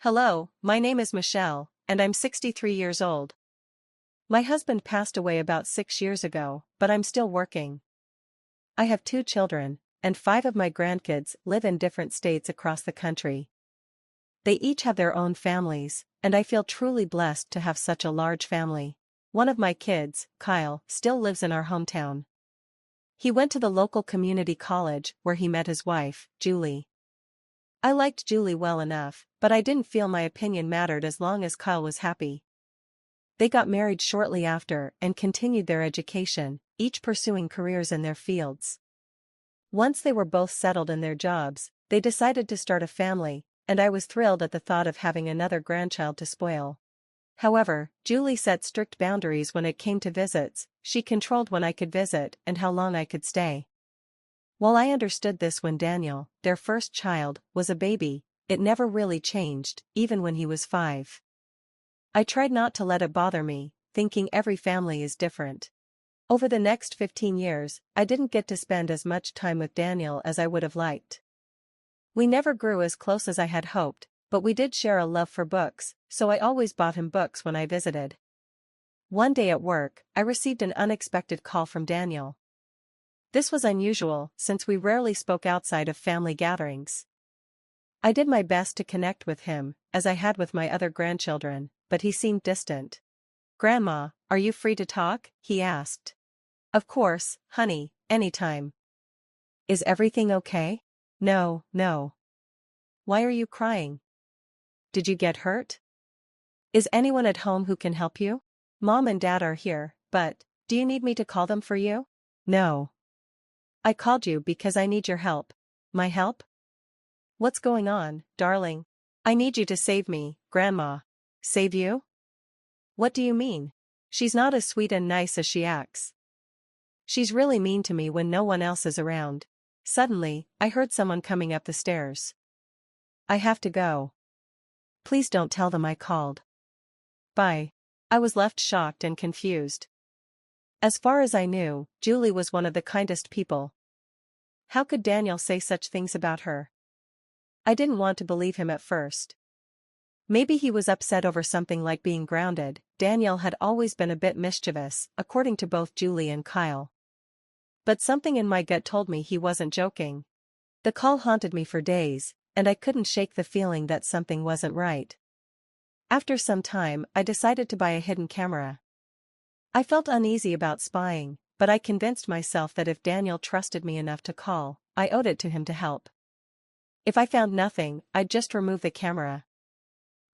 Hello, my name is Michelle, and I'm 63 years old. My husband passed away about 6 years ago, but I'm still working. I have two children, and five of my grandkids live in different states across the country. They each have their own families, and I feel truly blessed to have such a large family. One of my kids, Kyle, still lives in our hometown. He went to the local community college where he met his wife, Julie. I liked Julie well enough, but I didn't feel my opinion mattered as long as Kyle was happy. They got married shortly after and continued their education, each pursuing careers in their fields. Once they were both settled in their jobs, they decided to start a family, and I was thrilled at the thought of having another grandchild to spoil. However, Julie set strict boundaries when it came to visits. She controlled when I could visit and how long I could stay. While I understood this when Daniel, their first child, was a baby, it never really changed, even when he was 5. I tried not to let it bother me, thinking every family is different. Over the next 15 years, I didn't get to spend as much time with Daniel as I would have liked. We never grew as close as I had hoped, but we did share a love for books, so I always bought him books when I visited. One day at work, I received an unexpected call from Daniel. This was unusual, since we rarely spoke outside of family gatherings. I did my best to connect with him, as I had with my other grandchildren, but he seemed distant. "Grandma, are you free to talk?" he asked. "Of course, honey, anytime." "Is everything okay?" "No, no." "Why are you crying? Did you get hurt? Is anyone at home who can help you?" "Mom and Dad are here, but, do you need me to call them for you?" "No. I called you because I need your help." "My help? What's going on, darling?" "I need you to save me, Grandma." "Save you? What do you mean?" "She's not as sweet and nice as she acts. She's really mean to me when no one else is around." Suddenly, I heard someone coming up the stairs. "I have to go. Please don't tell them I called. Bye." I was left shocked and confused. As far as I knew, Julie was one of the kindest people. How could Daniel say such things about her? I didn't want to believe him at first. Maybe he was upset over something like being grounded. Daniel had always been a bit mischievous, according to both Julie and Kyle. But something in my gut told me he wasn't joking. The call haunted me for days, and I couldn't shake the feeling that something wasn't right. After some time, I decided to buy a hidden camera. I felt uneasy about spying, but I convinced myself that if Daniel trusted me enough to call, I owed it to him to help. If I found nothing, I'd just remove the camera.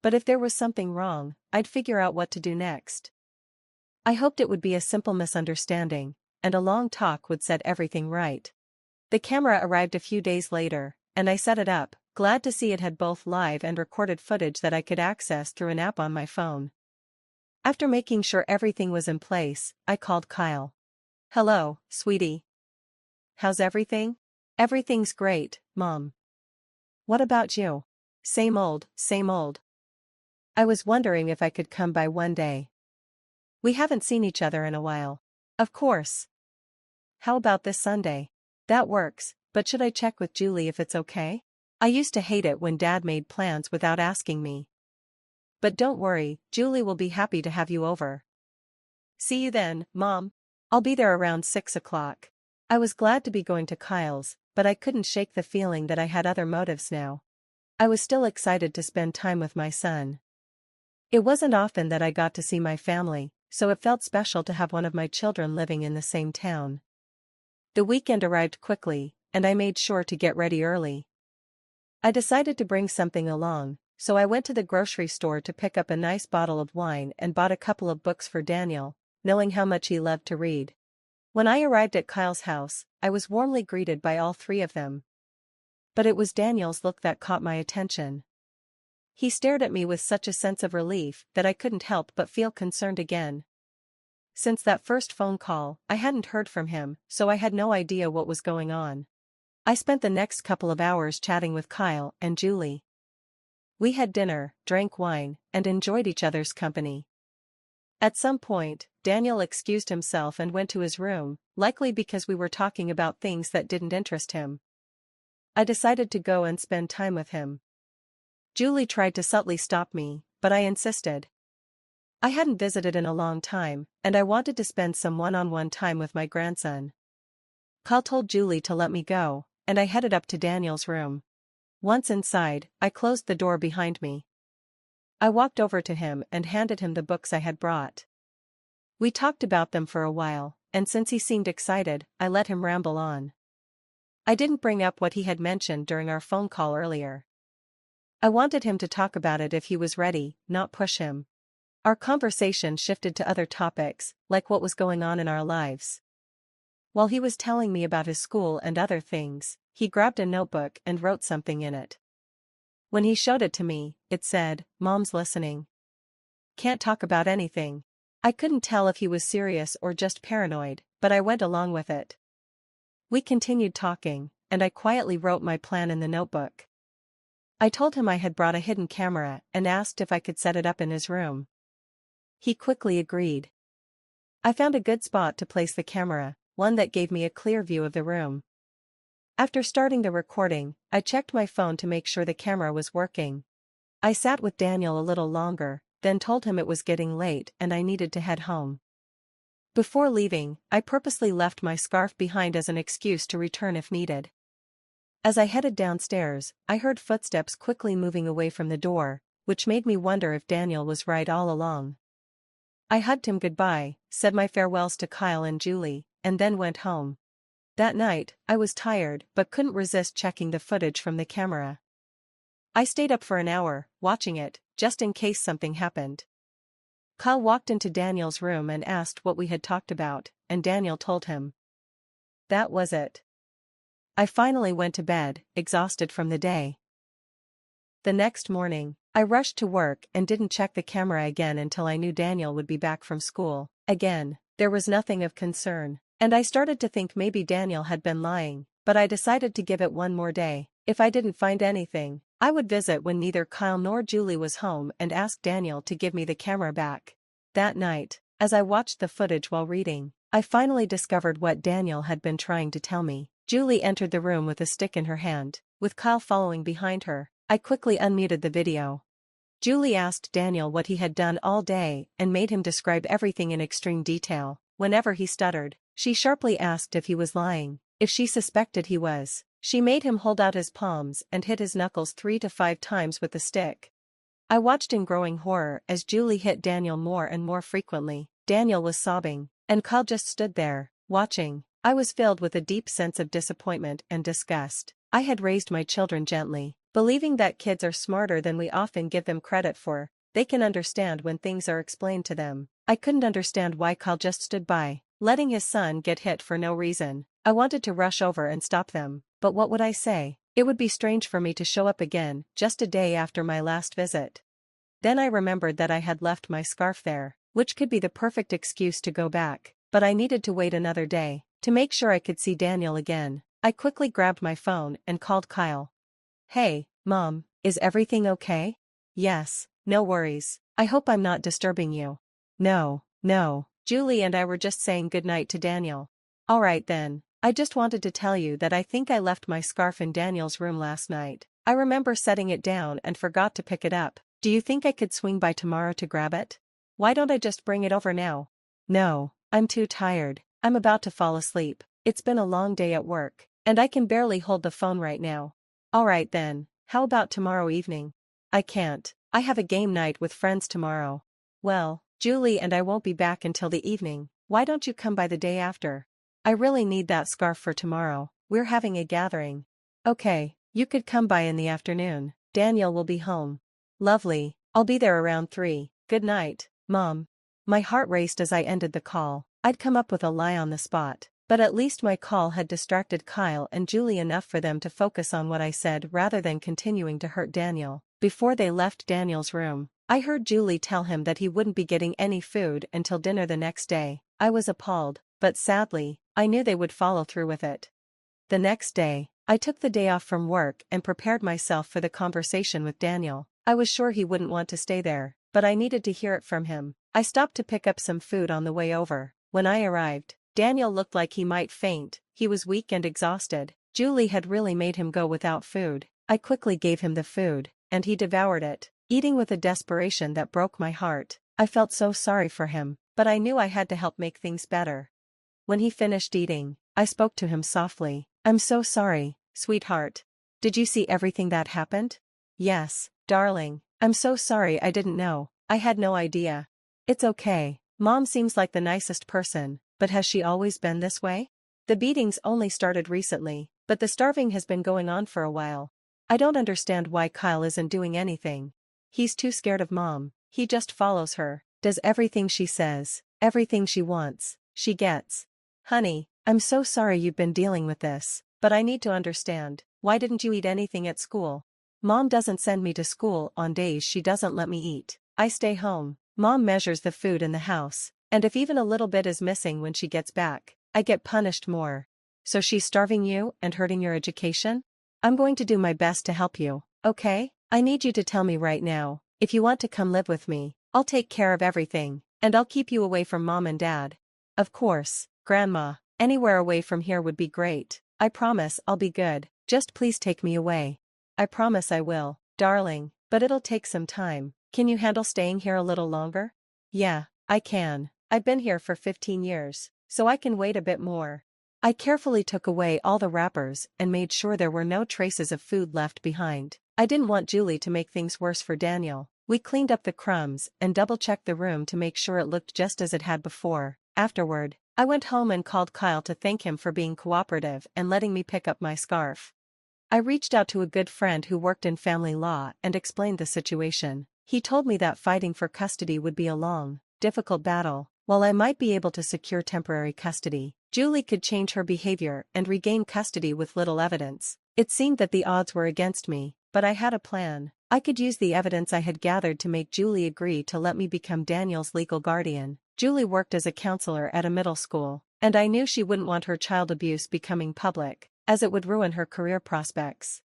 But if there was something wrong, I'd figure out what to do next. I hoped it would be a simple misunderstanding, and a long talk would set everything right. The camera arrived a few days later, and I set it up, glad to see it had both live and recorded footage that I could access through an app on my phone. After making sure everything was in place, I called Kyle. "Hello, sweetie. How's everything?" "Everything's great, Mom. What about you?" "Same old, same old. I was wondering if I could come by one day. We haven't seen each other in a while." "Of course. How about this Sunday?" "That works, but should I check with Julie if it's okay? I used to hate it when Dad made plans without asking me. But don't worry, Julie will be happy to have you over." "See you then, Mom. I'll be there around 6 o'clock. I was glad to be going to Kyle's, but I couldn't shake the feeling that I had other motives now. I was still excited to spend time with my son. It wasn't often that I got to see my family, so it felt special to have one of my children living in the same town. The weekend arrived quickly, and I made sure to get ready early. I decided to bring something along, so I went to the grocery store to pick up a nice bottle of wine and bought a couple of books for Daniel, knowing how much he loved to read. When I arrived at Kyle's house, I was warmly greeted by all three of them. But it was Daniel's look that caught my attention. He stared at me with such a sense of relief that I couldn't help but feel concerned again. Since that first phone call, I hadn't heard from him, so I had no idea what was going on. I spent the next couple of hours chatting with Kyle and Julie. We had dinner, drank wine, and enjoyed each other's company. At some point, Daniel excused himself and went to his room, likely because we were talking about things that didn't interest him. I decided to go and spend time with him. Julie tried to subtly stop me, but I insisted. I hadn't visited in a long time, and I wanted to spend some one-on-one time with my grandson. Kyle told Julie to let me go, and I headed up to Daniel's room. Once inside, I closed the door behind me. I walked over to him and handed him the books I had brought. We talked about them for a while, and since he seemed excited, I let him ramble on. I didn't bring up what he had mentioned during our phone call earlier. I wanted him to talk about it if he was ready, not push him. Our conversation shifted to other topics, like what was going on in our lives. While he was telling me about his school and other things, he grabbed a notebook and wrote something in it. When he showed it to me, it said, "Mom's listening. Can't talk about anything." I couldn't tell if he was serious or just paranoid, but I went along with it. We continued talking, and I quietly wrote my plan in the notebook. I told him I had brought a hidden camera and asked if I could set it up in his room. He quickly agreed. I found a good spot to place the camera, one that gave me a clear view of the room. After starting the recording, I checked my phone to make sure the camera was working. I sat with Daniel a little longer, then told him it was getting late and I needed to head home. Before leaving, I purposely left my scarf behind as an excuse to return if needed. As I headed downstairs, I heard footsteps quickly moving away from the door, which made me wonder if Daniel was right all along. I hugged him goodbye, said my farewells to Kyle and Julie, and then went home. That night, I was tired but couldn't resist checking the footage from the camera. I stayed up for an hour, watching it, just in case something happened. Kyle walked into Daniel's room and asked what we had talked about, and Daniel told him. That was it. I finally went to bed, exhausted from the day. The next morning, I rushed to work and didn't check the camera again until I knew Daniel would be back from school. Again, there was nothing of concern, and I started to think maybe Daniel had been lying, but I decided to give it one more day. If I didn't find anything, I would visit when neither Kyle nor Julie was home and ask Daniel to give me the camera back. That night, as I watched the footage while reading, I finally discovered what Daniel had been trying to tell me. Julie entered the room with a stick in her hand, with Kyle following behind her. I quickly unmuted the video. Julie asked Daniel what he had done all day and made him describe everything in extreme detail. Whenever he stuttered, she sharply asked if he was lying. If she suspected he was, she made him hold out his palms and hit his knuckles 3 to 5 times with the stick. I watched in growing horror as Julie hit Daniel more and more frequently. Daniel was sobbing, and Kyle just stood there, watching. I was filled with a deep sense of disappointment and disgust. I had raised my children gently, believing that kids are smarter than we often give them credit for. They can understand when things are explained to them. I couldn't understand why Kyle just stood by, letting his son get hit for no reason. I wanted to rush over and stop them, but what would I say? It would be strange for me to show up again, just a day after my last visit. Then I remembered that I had left my scarf there, which could be the perfect excuse to go back, but I needed to wait another day. To make sure I could see Daniel again, I quickly grabbed my phone and called Kyle. Hey, Mom, is everything okay? Yes, no worries. I hope I'm not disturbing you. No. Julie and I were just saying goodnight to Daniel. Alright then, I just wanted to tell you that I think I left my scarf in Daniel's room last night. I remember setting it down and forgot to pick it up. Do you think I could swing by tomorrow to grab it? Why don't I just bring it over now? No, I'm too tired. I'm about to fall asleep. It's been a long day at work, and I can barely hold the phone right now. Alright then, how about tomorrow evening? I can't. I have a game night with friends tomorrow. Well, Julie and I won't be back until the evening. Why don't you come by the day after? I really need that scarf for tomorrow. We're having a gathering. Okay, you could come by in the afternoon. Daniel will be home. Lovely. I'll be there around 3. Good night, Mom. My heart raced as I ended the call. I'd come up with a lie on the spot, but at least my call had distracted Kyle and Julie enough for them to focus on what I said rather than continuing to hurt Daniel. Before they left Daniel's room, I heard Julie tell him that he wouldn't be getting any food until dinner the next day. I was appalled, but sadly, I knew they would follow through with it. The next day, I took the day off from work and prepared myself for the conversation with Daniel. I was sure he wouldn't want to stay there, but I needed to hear it from him. I stopped to pick up some food on the way over. When I arrived, Daniel looked like he might faint. He was weak and exhausted. Julie had really made him go without food. I quickly gave him the food. and he devoured it, eating with a desperation that broke my heart. I felt so sorry for him, but I knew I had to help make things better. When he finished eating, I spoke to him softly. "I'm so sorry, sweetheart. Did you see everything that happened?" "Yes, darling. I'm so sorry, I didn't know. I had no idea." "It's okay. Mom seems like the nicest person, but has she always been this way?" "The beatings only started recently, but the starving has been going on for a while. I don't understand why Kyle isn't doing anything. He's too scared of Mom. He just follows her, does everything she says, everything she wants, she gets." "Honey, I'm so sorry you've been dealing with this, but I need to understand, why didn't you eat anything at school?" "Mom doesn't send me to school on days she doesn't let me eat. I stay home. Mom measures the food in the house, and if even a little bit is missing when she gets back, I get punished more." "So she's starving you and hurting your education?" "I'm going to do my best to help you, okay? I need you to tell me right now, if you want to come live with me. I'll take care of everything, and I'll keep you away from Mom and Dad." "Of course, Grandma, anywhere away from here would be great. I promise I'll be good, just please take me away." "I promise I will, darling, but it'll take some time. Can you handle staying here a little longer?" "Yeah, I can. I've been here for 15 years, so I can wait a bit more." I carefully took away all the wrappers and made sure there were no traces of food left behind. I didn't want Julie to make things worse for Daniel. We cleaned up the crumbs and double-checked the room to make sure it looked just as it had before. Afterward, I went home and called Kyle to thank him for being cooperative and letting me pick up my scarf. I reached out to a good friend who worked in family law and explained the situation. He told me that fighting for custody would be a long, difficult battle. While I might be able to secure temporary custody, Julie could change her behavior and regain custody with little evidence. It seemed that the odds were against me, but I had a plan. I could use the evidence I had gathered to make Julie agree to let me become Daniel's legal guardian. Julie worked as a counselor at a middle school, and I knew she wouldn't want her child abuse becoming public, as it would ruin her career prospects.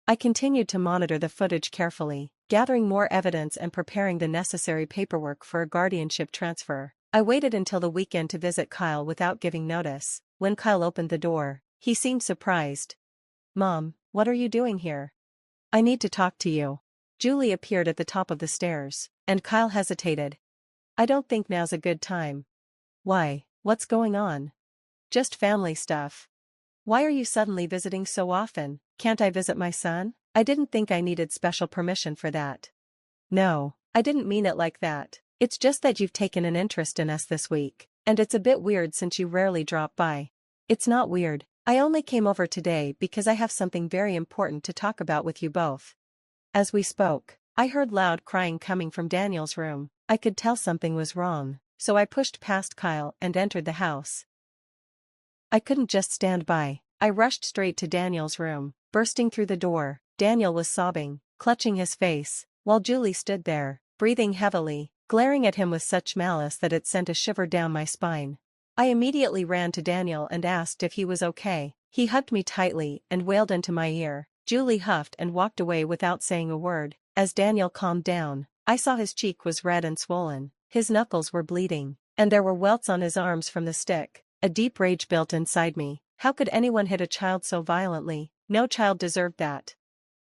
I continued to monitor the footage carefully, gathering more evidence and preparing the necessary paperwork for a guardianship transfer. I waited until the weekend to visit Kyle without giving notice. When Kyle opened the door, he seemed surprised. "Mom, what are you doing here?" "I need to talk to you." Julie appeared at the top of the stairs, and Kyle hesitated. "I don't think now's a good time." "Why, what's going on?" "Just family stuff." "Why are you suddenly visiting so often? Can't I visit my son?" "I didn't think I needed special permission for that." "No, I didn't mean it like that. It's just that you've taken an interest in us this week, and it's a bit weird since you rarely drop by." "It's not weird. I only came over today because I have something very important to talk about with you both." As we spoke, I heard loud crying coming from Daniel's room. I could tell something was wrong, so I pushed past Kyle and entered the house. I couldn't just stand by. I rushed straight to Daniel's room. Bursting through the door, Daniel was sobbing, clutching his face, while Julie stood there, breathing heavily, glaring at him with such malice that it sent a shiver down my spine. I immediately ran to Daniel and asked if he was okay. He hugged me tightly and wailed into my ear. Julie huffed and walked away without saying a word. As Daniel calmed down, I saw his cheek was red and swollen, his knuckles were bleeding, and there were welts on his arms from the stick. A deep rage built inside me. How could anyone hit a child so violently? No child deserved that.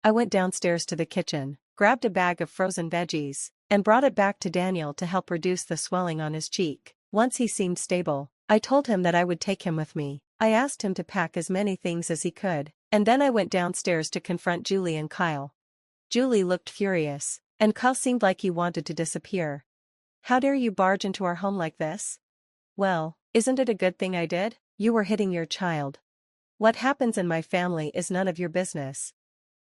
I went downstairs to the kitchen, grabbed a bag of frozen veggies, and brought it back to Daniel to help reduce the swelling on his cheek. Once he seemed stable, I told him that I would take him with me. I asked him to pack as many things as he could, and then I went downstairs to confront Julie and Kyle. Julie looked furious, and Kyle seemed like he wanted to disappear. "How dare you barge into our home like this?" "Well, isn't it a good thing I did? You were hitting your child. What happens in my family is none of your business.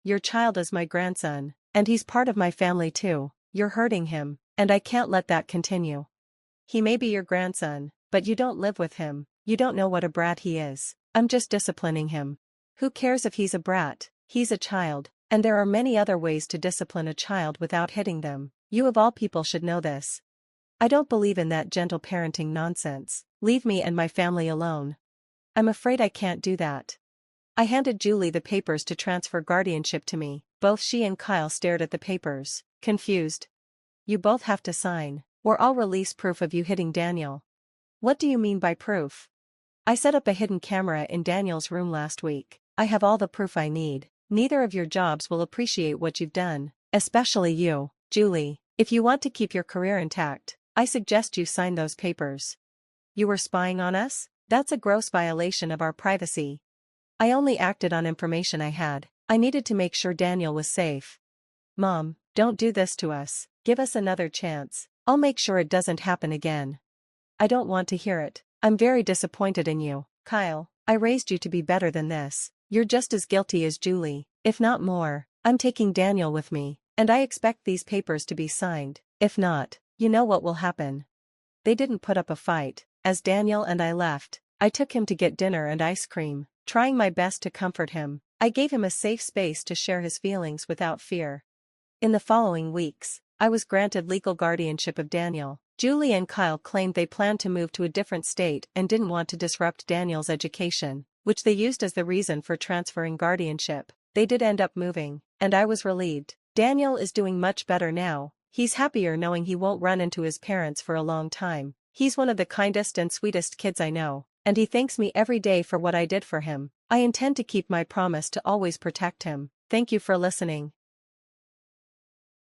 Your child is my grandson, and he's part of my family too. You're hurting him, and I can't let that continue." "He may be your grandson, but you don't live with him. You don't know what a brat he is. I'm just disciplining him." "Who cares if he's a brat? He's a child, and there are many other ways to discipline a child without hitting them. You of all people should know this." "I don't believe in that gentle parenting nonsense. Leave me and my family alone." "I'm afraid I can't do that." I handed Julie the papers to transfer guardianship to me. Both she and Kyle stared at the papers, confused. "You both have to sign, or I'll release proof of you hitting Daniel." "What do you mean by proof?" "I set up a hidden camera in Daniel's room last week. I have all the proof I need. Neither of your jobs will appreciate what you've done. Especially you, Julie. If you want to keep your career intact, I suggest you sign those papers. You were spying on us? That's a gross violation of our privacy. I only acted on information I had. I needed to make sure Daniel was safe. Mom, don't do this to us. Give us another chance. I'll make sure it doesn't happen again. I don't want to hear it. I'm very disappointed in you, Kyle. I raised you to be better than this. You're just as guilty as Julie, if not more. I'm taking Daniel with me, and I expect these papers to be signed. If not, you know what will happen. They didn't put up a fight. As Daniel and I left, I took him to get dinner and ice cream, trying my best to comfort him. I gave him a safe space to share his feelings without fear. In the following weeks, I was granted legal guardianship of Daniel. Julie and Kyle claimed they planned to move to a different state and didn't want to disrupt Daniel's education, which they used as the reason for transferring guardianship. They did end up moving, and I was relieved. Daniel is doing much better now. He's happier knowing he won't run into his parents for a long time. He's one of the kindest and sweetest kids I know, and he thanks me every day for what I did for him. I intend to keep my promise to always protect him. Thank you for listening.